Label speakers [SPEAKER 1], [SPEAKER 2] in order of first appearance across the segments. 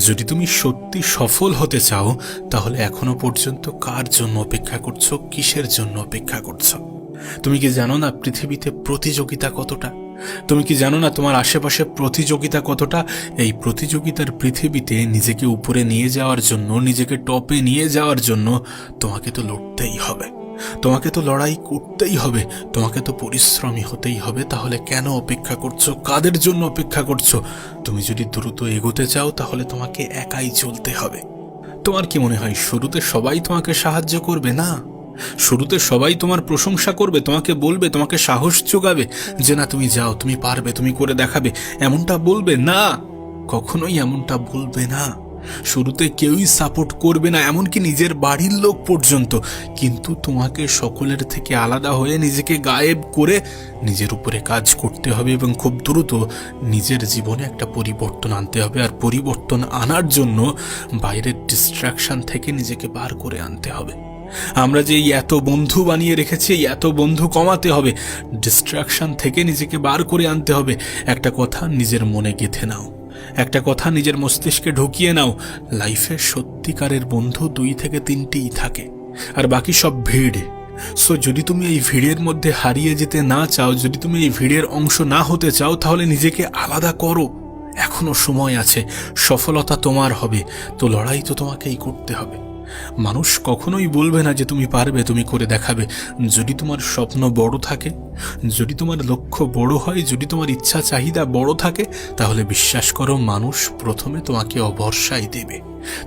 [SPEAKER 1] যদি তুমি সত্যি সফল হতে চাও তাহলে এখনো পর্যন্ত কার জন্য অপেক্ষা করছো, কিসের জন্য অপেক্ষা করছো? তুমি কি জানো না পৃথিবীতে প্রতিযোগিতা কতটা? তুমি কি জানো না তোমার আশেপাশে প্রতিযোগিতা কতটা? এই প্রতিযোগিতার পৃথিবীতে নিজেকে উপরে নিয়ে যাওয়ার জন্য, নিজেকে টপে নিয়ে যাওয়ার জন্য তোমাকে তো লড়তেই হবে, তোমাকে তো লড়াই করতেই হবে, তোমাকে তো পরিশ্রমী হতেই হবে। তাহলে কেন অপেক্ষা করছো? কাদের জন্য অপেক্ষা করছো? তুমি যদি দ্রুত এগোতে চাও তাহলে তোমাকে একাই চলতে হবে। তোমার কি মনে হয় শুরুতে সবাই তোমাকে সাহায্য করবে? না, শুরুতে সবাই তোমার প্রশংসা করবে, তোমাকে বলবে, তোমাকে সাহস যোগাবে যে না তুমি যাও, তুমি পারবে, তুমি করে দেখাবে, এমনটা বলবে না। কখনোই এমনটা বলবে না। শুরুতে কেউই সাপোর্ট করবে না, এমনকি নিজের বাড়ির লোক পর্যন্ত। কিন্তু তোমাকে সকলের থেকে আলাদা হয়ে নিজেকে গায়েব করে নিজের উপরে কাজ করতে হবে এবং খুব দ্রুত নিজের জীবনে একটা পরিবর্তন আনতে হবে। আর পরিবর্তন আনার জন্য বাইরের ডিস্ট্রাকশন থেকে নিজেকে বার করে আনতে হবে। আমরা যে এত বন্ধু বানিয়ে রেখেছি, এত বন্ধু কমাতে হবে, ডিস্ট্রাকশন থেকে নিজেকে বার করে আনতে হবে। একটা কথা নিজের মনে গেঁথে নাও, একটা কথা নিজের মস্তিষ্কে ঢুকিয়ে নাও, লাইফের সত্যিকারের বন্ধু 2 থেকে 3টিই থাকে, আর বাকি সব ভিড়। সো যদি তুমি এই ভিড়ের মধ্যে হারিয়ে যেতে না চাও, যদি তুমি এই ভিড়ের অংশ না হতে চাও, তাহলে নিজেকে আলাদা করো। এখনো সময় আছে, সফলতা তোমার হবে, তো লড়াই তো তোমাকেই করতে হবে। মানুষ কখনোই বলবে না যে তুমি পারবে, তুমি করে দেখাবে। যদি তোমার স্বপ্ন বড় থাকে, যদি তোমার লক্ষ্য বড় হয়, যদি তোমার ইচ্ছা চাহিদা বড় থাকে, তাহলে বিশ্বাস করো মানুষ প্রথমে তোমাকে অভরসাই দেবে,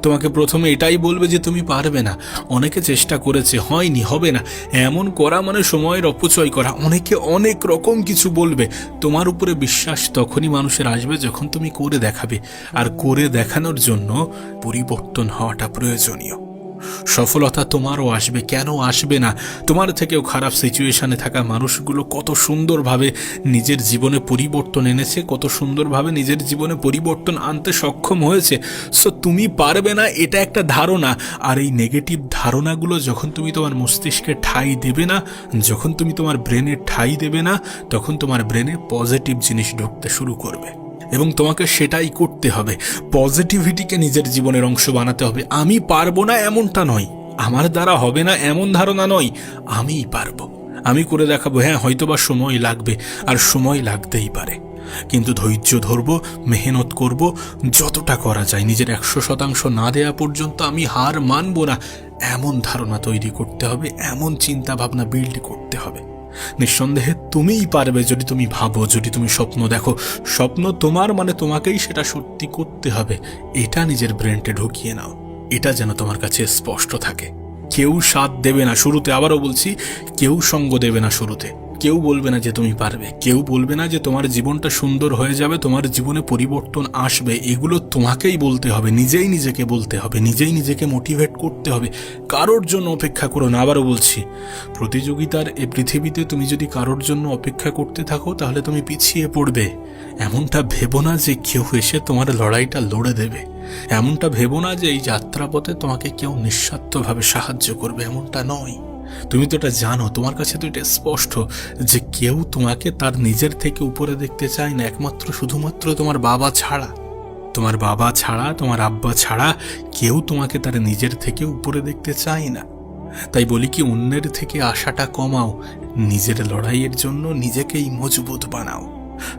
[SPEAKER 1] তোমাকে প্রথমে এটাই বলবে যে তুমি পারবে না। অনেকে চেষ্টা করেছে, হয়নি, হবে না, এমন করা মানে সময়ের অপচয় করা। অনেকে অনেক রকম কিছু বলবে। তোমার উপরে বিশ্বাস তখনই মানুষের আসবে যখন তুমি করে দেখাবে। আর করে দেখানোর জন্য পরিবর্তন হওয়াটা প্রয়োজনীয়। সফলতা তোমারও আসবে, কেন আসবে না? তোমার থেকেও খারাপ সিচুয়েশনে থাকা মানুষগুলো কত সুন্দরভাবে নিজের জীবনে পরিবর্তন এনেছে, কত সুন্দরভাবে নিজের জীবনে পরিবর্তন আনতে সক্ষম হয়েছে। সো তুমি পারবে না, এটা একটা ধারণা। আর এই নেগেটিভ ধারণাগুলো যখন তুমি তোমার মস্তিষ্কে ঠাঁই দেবে না, যখন তুমি তোমার ব্রেনে ঠাঁই দেবে না, তখন তোমার ব্রেনে পজিটিভ জিনিস ঢুকতে শুরু করবে এবং তোমাকে সেটাই করতে হবে। পজিটিভিটিকে নিজের জীবনের অংশ বানাতে হবে। আমি পারবো না এমনটা নয়, আমার দ্বারা হবে না এমন ধারণা নয়, আমিই পারবো, আমি করে দেখাবো। হ্যাঁ, হয়তোবা সময় লাগবে, আর সময় লাগতেই পারে, কিন্তু ধৈর্য ধরবো, মেহনত করব, যতটা করা যায়। নিজের 100% না দেয়া পর্যন্ত আমি হার মানবো না, এমন ধারণা তৈরি করতে হবে, এমন চিন্তা ভাবনা বিল্ড করতে হবে। নিঃসন্দেহে তুমিই পারবে যদি তুমি ভাবো, যদি তুমি স্বপ্ন দেখো। স্বপ্ন তোমার মানে তোমাকেই সেটা সত্যি করতে হবে। এটা নিজের ব্রেনটে ঢুকিয়ে নাও, এটা যেন তোমার কাছে স্পষ্ট থাকে। কেউ সাথ দেবে না শুরুতে, আবারও বলছি, কেউ সঙ্গ দেবে না শুরুতে। কেউ বলবে না যে তুমি পারবে, কেউ বলবে না যে তোমার জীবনটা সুন্দর হয়ে যাবে, তোমার জীবনে পরিবর্তন আসবে। এগুলো তোমাকেই বলতে হবে, নিজেই নিজেকে বলতে হবে, নিজেই নিজেকে মোটিভেট করতে হবে। কারোর জন্য অপেক্ষা করো না। আবারও বলছি, প্রতিযোগিতার এই পৃথিবীতে তুমি যদি কারোর জন্য অপেক্ষা করতে থাকো তাহলে তুমি পিছিয়ে পড়বে। এমনটা ভেবো না যে কেউ এসে তোমার লড়াইটা লড়ে দেবে। এমনটা ভেবো না যে এই যাত্রাপথে তোমাকে কেউ নিঃস্বার্থভাবে সাহায্য করবে, এমনটা নয়। তুমি তো এটা জানো, তোমার কাছে তো এটা স্পষ্ট যে কেউ তোমাকে তার নিজের থেকে উপরে দেখতে চায় না, একমাত্র শুধুমাত্র তোমার বাবা ছাড়া। তোমার বাবা ছাড়া, তোমার আব্বা ছাড়া কেউ তোমাকে তার নিজের থেকে উপরে দেখতে চায় না। তাই বলি কি, অন্যের থেকে আশাটা কমাও, নিজের লড়াইয়ের জন্য নিজেকেই মজবুত বানাও।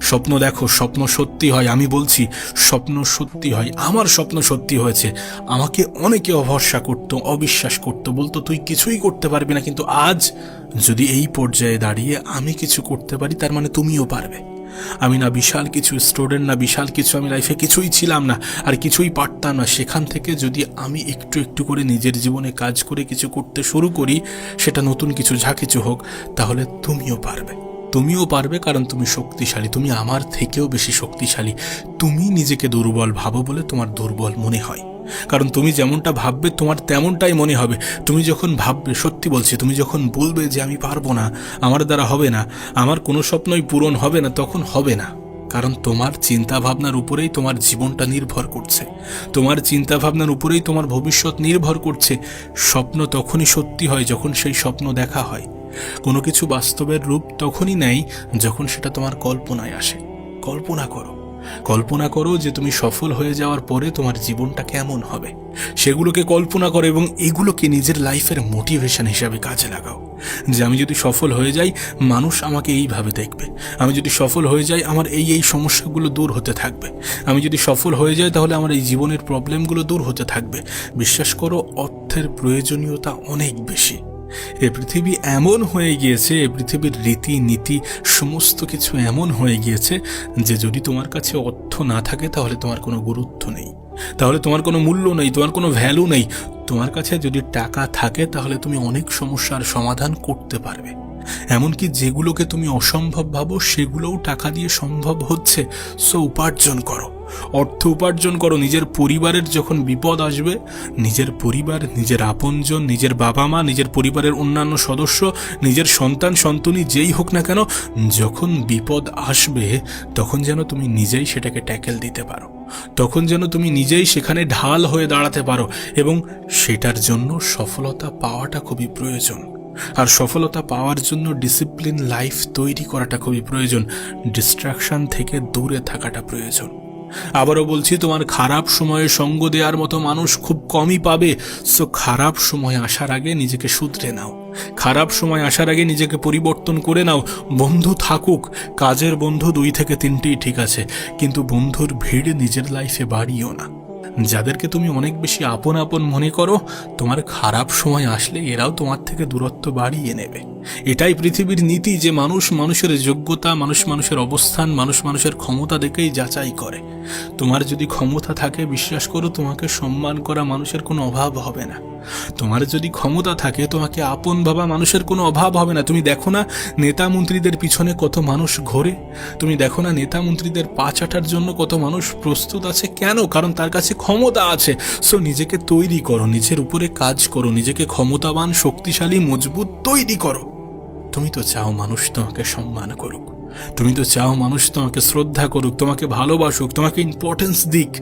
[SPEAKER 1] স্বপ্ন দেখো, স্বপ্ন সত্যি হয়। আমি বলছি, স্বপ্ন সত্যি হয়। আমার স্বপ্ন সত্যি হয়েছে। আমাকে অনেকে অভরসা করত, অবিশ্বাস করত, বলতো তুই কিছুই করতে পারবি না। কিন্তু আজ যদি এই পর্যায়ে দাঁড়িয়ে আমি কিছু করতে পারি, তার মানে তুমিও পারবে। আমি না বিশাল কিছু স্টুডেন্ট, না বিশাল কিছু, আমি লাইফে কিছুই ছিলাম না, আর কিছুই পারতাম না। সেখান থেকে যদি আমি একটু একটু করে নিজের জীবনে কাজ করে কিছু করতে শুরু করি, সেটা নতুন কিছু, যা কিছু হোক, তাহলে তুমিও পারবে। তুমিও পারবে, কারণ তুমি শক্তিশালী, তুমি আমার থেকেও বেশি শক্তিশালী। তুমি নিজেকে দুর্বল ভাবো বলে তোমার দুর্বল মনে হয়, কারণ তুমি যেমনটা ভাববে তোমার তেমনটাই মনে হবে। তুমি যখন ভাববে, সত্যি বলছি, তুমি যখন বলবে যে আমি পারবো না, আমার দ্বারা হবে না, আমার কোনো স্বপ্নই পূরণ হবে না, তখন হবে না। কারণ তোমার চিন্তা ভাবনার উপরেই তোমার জীবনটা নির্ভর করছে, তোমার চিন্তা ভাবনার উপরেই তোমার ভবিষ্যৎ নির্ভর করছে। স্বপ্ন তখনই সত্যি হয় যখন সেই স্বপ্ন দেখা হয়। কোনো কিছু বাস্তবের রূপ তখনই নেয় যখন সেটা তোমার কল্পনায় আসে। কল্পনা করো, কল্পনা করো যে তুমি সফল হয়ে যাওয়ার পরে তোমার জীবনটা কেমন হবে, সেগুলোকে কল্পনা করো এবং এগুলোকে নিজের লাইফের মোটিভেশন হিসাবে কাজে লাগাও। যে আমি যদি সফল হয়ে যাই, মানুষ আমাকে এইভাবে দেখবে। আমি যদি সফল হয়ে যাই, আমার এই সমস্যাগুলো দূর হতে থাকবে। আমি যদি সফল হয়ে যাই, তাহলে আমার এই জীবনের প্রবলেমগুলো দূর হতে থাকবে। বিশ্বাস করো, অর্থের প্রয়োজনীয়তা অনেক বেশি। এ পৃথিবী এমন হয়ে গিয়েছে, এ পৃথিবীর রীতি নীতি সমস্ত কিছু এমন হয়ে গিয়েছে যে যদি তোমার কাছে অর্থ না থাকে তাহলে তোমার কোনো গুরুত্ব নেই, তাহলে তোমার কোনো মূল্য নেই, তোমার কোনো ভ্যালু নেই। তোমার কাছে যদি টাকা থাকে তাহলে তুমি অনেক সমস্যার সমাধান করতে পারবে। এমনকি যেগুলোকে তুমি অসম্ভব ভাবো সেগুলোও টাকা দিয়ে সম্ভব হচ্ছে। সো উপার্জন করো, অর্থ উপার্জন করো। নিজের পরিবারের যখন বিপদ আসবে, নিজের পরিবার, নিজের আপনজন, নিজের বাবা মা, নিজের পরিবারের অন্যান্য সদস্য, নিজের সন্তান সন্ততি যেই হোক না কেন, যখন বিপদ আসবে তখন যেন তুমি নিজেই সেটাকে ট্যাকেল দিতে পারো, তখন যেন তুমি নিজেই সেখানে ঢাল হয়ে দাঁড়াতে পারো। এবং সেটার জন্য সফলতা পাওয়াটা খুবই প্রয়োজন। আর সফলতা পাওয়ার জন্য ডিসিপ্লিন লাইফ তৈরি করাটা খুবই প্রয়োজন। ডিস্ট্রাকশন থেকে দূরে থাকাটা প্রয়োজন। আবারও বলছি, তোমার খারাপ সময়ে সঙ্গ দেওয়ার মতো মানুষ খুব কমই পাবে। সো খারাপ সময় আসার আগে নিজেকে শুধরে নাও, খারাপ সময় আসার আগে নিজেকে পরিবর্তন করে নাও। বন্ধু থাকুক, কাজের বন্ধু 2 থেকে 3টেই ঠিক আছে, কিন্তু বন্ধুর ভিড় নিজের লাইফে বাড়িও না। যাদেরকে তুমি অনেক বেশি আপন আপন মনে করো, তোমার খারাপ সময় আসলে এরাও তোমার থেকে দূরত্ব বাড়িয়ে নেবে। এটাই পৃথিবীর নীতি যে মানুষ মানুষের যোগ্যতা, মানুষ মানুষের অবস্থান, মানুষ মানুষের ক্ষমতা দেখেই যাচাই করে। তোমার যদি ক্ষমতা থাকে, বিশ্বাস করো, তোমাকে সম্মান করা মানুষের কোনো অভাব হবে না। তোমার যদি ক্ষমতা থাকে, তোমাকে আপন ভাবা মানুষের কোনো অভাব হবে না। তুমি দেখো না নেতা মন্ত্রীদের পিছনে কত মানুষ ঘোরে, তুমি দেখো না নেতা মন্ত্রীদের পা চাটার জন্য কত মানুষ প্রস্তুত আছে। কেন? কারণ তার কাছে ক্ষমতা আছে। সো নিজেকে তৈরি করো, নিজের উপরে কাজ করো, নিজেকে ক্ষমতাবান, শক্তিশালী, মজবুত তৈরি করো। তুমি তো চাও মানুষ তোমাকে সম্মান করুক, তুমি তো চাও মানুষ তোমাকে শ্রদ্ধা করুক, তোমাকে ভালোবাসুক, তোমাকে ইম্পর্টেন্স দিক।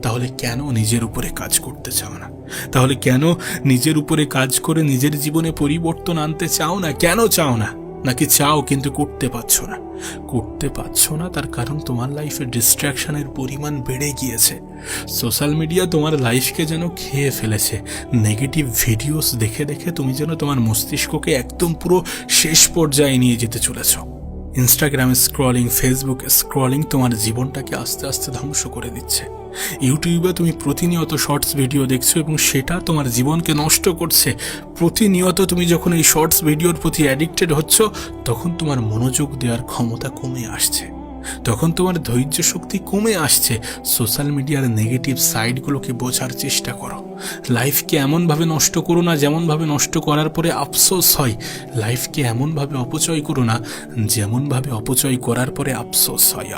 [SPEAKER 1] তাহলে কেন নিজের উপরে কাজ করতে চাও না? তাহলে কেন নিজের উপরে কাজ করে নিজের জীবনে পরিবর্তন আনতে চাও না? কেন চাও না? নাকি চাও কিন্তু করতে পারছো না? করতে পারছো না তার কারণ তোমার লাইফে ডিস্ট্র্যাকশনের পরিমাণ বেড়ে গিয়েছে। সোশ্যাল মিডিয়া তোমার লাইফকে যেন খেয়ে ফেলেছে। নেগেটিভ ভিডিওস দেখে দেখে তুমি যেন তোমার মস্তিষ্ককে একদম পুরো শেষ পর্যায়ে নিয়ে যেতে চলেছ। ইনস্টাগ্রামে স্ক্রলিং, ফেসবুকে স্ক্রলিং তোমার জীবনটাকে আস্তে আস্তে ধ্বংস করে দিচ্ছে। ইউটিউবে তুমি প্রতিনিয়ত শর্টস ভিডিও দেখছো এবং সেটা তোমার জীবনকে নষ্ট করছে। প্রতিনিয়ত তুমি যখন এই শর্টস ভিডিওর প্রতি অ্যাডিক্টেড হচ্ছ, তখন তোমার মনোযোগ দেওয়ার ক্ষমতা কমে আসছে, তখন তোমার ধৈর্য শক্তি কমে আসছে। সোশ্যাল মিডিয়ার নেগেটিভ সাইডগুলোকে বোঝার চেষ্টা করো। লাইফকে এমনভাবে নষ্ট করো না যেমনভাবে নষ্ট করার পরে আফসোস হয়। লাইফকে এমনভাবে অপচয় করো না যেমনভাবে অপচয় করার পরে আফসোস হয়।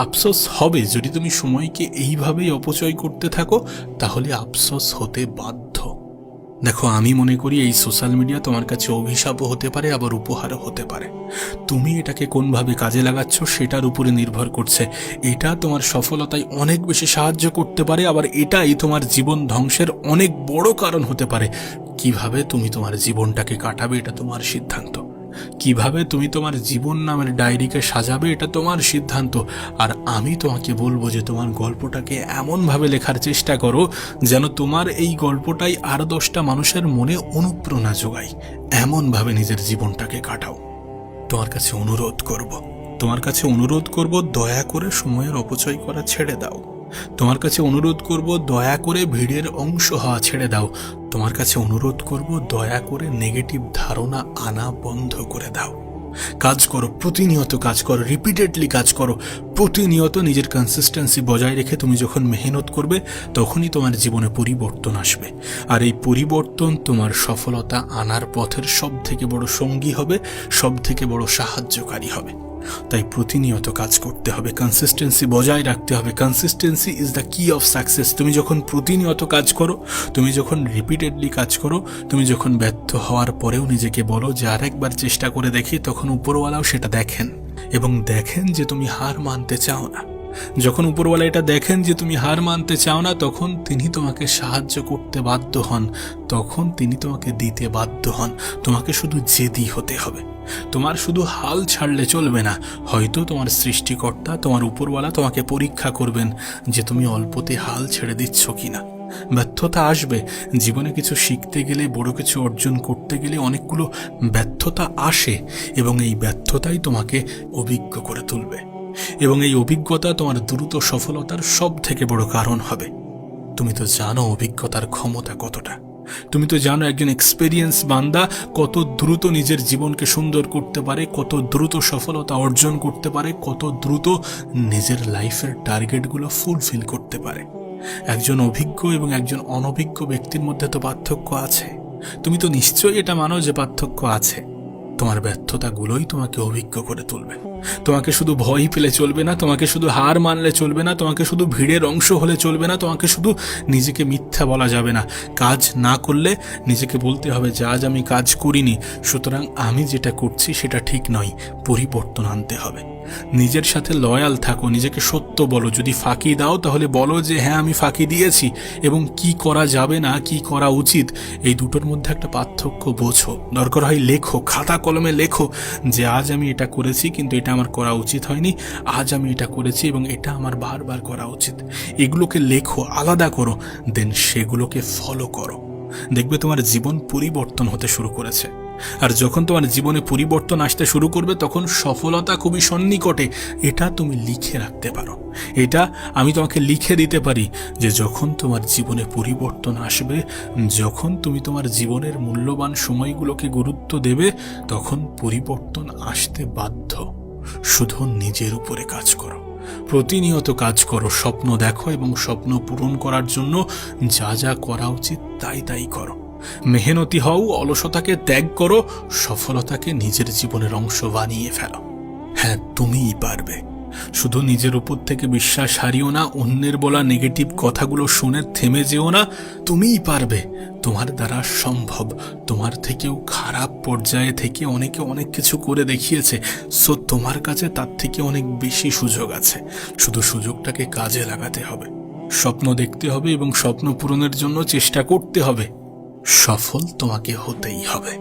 [SPEAKER 1] আফসোস হবে যদি তুমি সময়কে এইভাবেই অপচয় করতে থাকো, তাহলে আফসোস হতে বাধ্য। দেখো, আমি মনে করি এই সোশ্যাল মিডিয়া তোমার কাছে অভিশাপও হতে পারে, আবার উপহারও হতে পারে। তুমি এটাকে কোনভাবে কাজে লাগাচ্ছ সেটার উপরে নির্ভর করছে। এটা তোমার সফলতায় অনেক বেশি সাহায্য করতে পারে, আবার এটাই তোমার জীবন ধ্বংসের অনেক বড় কারণ হতে পারে। কিভাবে তুমি তোমার জীবনটাকে কাটাবে এটা তোমার সিদ্ধান্ত। কিভাবে তুমি তোমার জীবন নামের ডায়েরিকে সাজাবে এটা তোমার সিদ্ধান্ত। আর আমি তোমাকে বলবো যে তোমার গল্পটাকে এমনভাবে লেখার চেষ্টা করো যেন তোমার এই গল্পটাই আর 10টা মানুষের মনে অনুপ্রেরণা যোগায়। এমনভাবে নিজের জীবনটাকে কাটাও। তোমার কাছে অনুরোধ করব দয়া করে সময়ের অপচয় করা ছেড়ে দাও। তোমার কাছে অনুরোধ করব দয়া করে ভিড়ের অংশ হওয়া ছেড়ে দাও। তোমার কাছে অনুরোধ করব দয়া করে নেগেটিভ ধারণা আনা বন্ধ করে দাও। কাজ করো, প্রতিনিয়ত কাজ করো, রিপিটেডলি কাজ করো। প্রতিনিয়ত নিজের কনসিস্টেন্সি বজায় রেখে তুমি যখন মেহনত করবে, তখনই তোমার জীবনে পরিবর্তন আসবে। আর এই পরিবর্তন তোমার সফলতা আনার পথের সব থেকে বড় সঙ্গী হবে, সব থেকে বড় সাহায্যকারী হবে। তাই প্রতিনিয়ত কাজ করতে হবে, কনসিস্টেন্সি বজায় রাখতে হবে। কনসিস্টেন্সি ইজ দ্য কি অফ সাকসেস। তুমি যখন প্রতিনিয়ত কাজ করো, তুমি যখন রিপিটেডলি কাজ করো, তুমি যখন ব্যর্থ হওয়ার পরেও নিজেকে বলো যে আরেকবার চেষ্টা করে দেখি, তখন উপরওয়ালাও সেটা দেখেন এবং দেখেন যে তুমি হার মানতে চাও না। যখন উপরওয়ালা এটা দেখেন যে তুমি হার মানতে চাও না, তখন তিনি তোমাকে সাহায্য করতে বাধ্য হন, তখন তিনি তোমাকে দিতে বাধ্য হন। তোমাকে শুধু জেদি হতে হবে। তোমার শুধু হাল ছাড়লে চলবে না। হয়তো তোমার সৃষ্টিকর্তা, তোমার উপরওয়ালা তোমাকে পরীক্ষা করবেন যে তুমি অল্পতে হাল ছেড়ে দিচ্ছ কিনা। ব্যর্থতা আসবে। জীবনে কিছু শিখতে গেলে, বড় কিছু অর্জন করতে গেলে অনেকগুলো ব্যর্থতা আসে, এবং এই ব্যর্থতাই তোমাকে অভিজ্ঞ করে তুলবে, এবং এই অভিজ্ঞতা তোমার দ্রুত সফলতার সব থেকে বড় কারণ হবে। তুমি তো জানো অভিজ্ঞতার ক্ষমতা কতটা। তুমি তো জানো একজন এক্সপেরিয়েন্স বান্দা কত দ্রুত নিজের জীবনকে সুন্দর করতে পারে, কত দ্রুত সফলতা অর্জন করতে পারে, কত দ্রুত নিজের লাইফের টার্গেটগুলো ফুলফিল করতে পারে। একজন অভিজ্ঞ এবং একজন অনভিজ্ঞ ব্যক্তির মধ্যে তো পার্থক্য আছে। তুমি তো নিশ্চয়ই এটা মানো যে পার্থক্য আছে। তোমার ব্যর্থতাগুলোই তোমাকে অভিজ্ঞ করে তুলবে। তোমাকে শুধু ভয় পেলে চলবে না, তোমাকে শুধু হার মানলে চলবে না, তোমাকে শুধু ভিড়ের অংশ হলে চলবে না, তোমাকে শুধু নিজেকে মিথ্যা বলা যাবে না। কাজ না করলে নিজেকে বলতে হবে যে আজ আমি কাজ করিনি, সুতরাং আমি যেটা করছি সেটা ঠিক নয়, পরিবর্তন আনতে হবে। নিজের সাথে লয়াল থাকো, নিজেকে সত্য বলো। যদি ফাঁকি দাও তাহলে বলো যে হ্যাঁ আমি ফাঁকি দিয়েছি, এবং কি করা যাবে না, কি করা উচিত, এই দুটোর মধ্যে একটা পার্থক্য বোঝো। দরকার হয় লেখো, খাতা কলমে লেখো যে আজ আমি এটা করেছি কিন্তু এটা আমার করা উচিত হয়নি, আজ আমি এটা করেছি এবং এটা আমার বারবার করা উচিত। এগুলোকে লেখো, আলাদা করো, দেন সেগুলোকে ফলো করো। দেখবে তোমার জীবন পরিবর্তন হতে শুরু করেছে। আর যখন তোমার জীবনে পরিবর্তন আসতে শুরু করবে তখন সফলতা খুবই সন্নিকটে। এটা তুমি লিখে রাখতে পারো। এটা আমি তোমাকে লিখে দিতে পারি যে যখন তোমার জীবনে পরিবর্তন আসবে, যখন তুমি তোমার জীবনের মূল্যবান সময়গুলোকে গুরুত্ব দেবে, তখন পরিবর্তন আসতে বাধ্য। শুধু নিজের উপরে কাজ করো, প্রতিনিয়ত কাজ করো, স্বপ্ন দেখো এবং স্বপ্ন পূরণ করার জন্য যা যা করা উচিত তাই তাই করো। মেহনতি হও, অলসতাকে ত্যাগ করো, সফলতাকে নিজের জীবনের অংশ বানিয়ে ফেলো। হ্যাঁ, তুমিই পারবে। শুধু নিজের উপর থেকে বিশ্বাস হারিও না, অন্যের বলা নেগেটিভ কথাগুলো শুনে থেমে যেও না। তুমিই পারবে, তোমার দ্বারা সম্ভব। তোমার থেকেও খারাপ পর্যায়ে থেকে অনেকে অনেক কিছু করে দেখিয়েছে, সো তোমার কাছে তার থেকে অনেক বেশি সুযোগ আছে। শুধু সুযোগটাকে কাজে লাগাতে হবে, স্বপ্ন দেখতে হবে এবং স্বপ্ন পূরণের জন্য চেষ্টা করতে হবে। সফল তোমাকে হতেই হবে।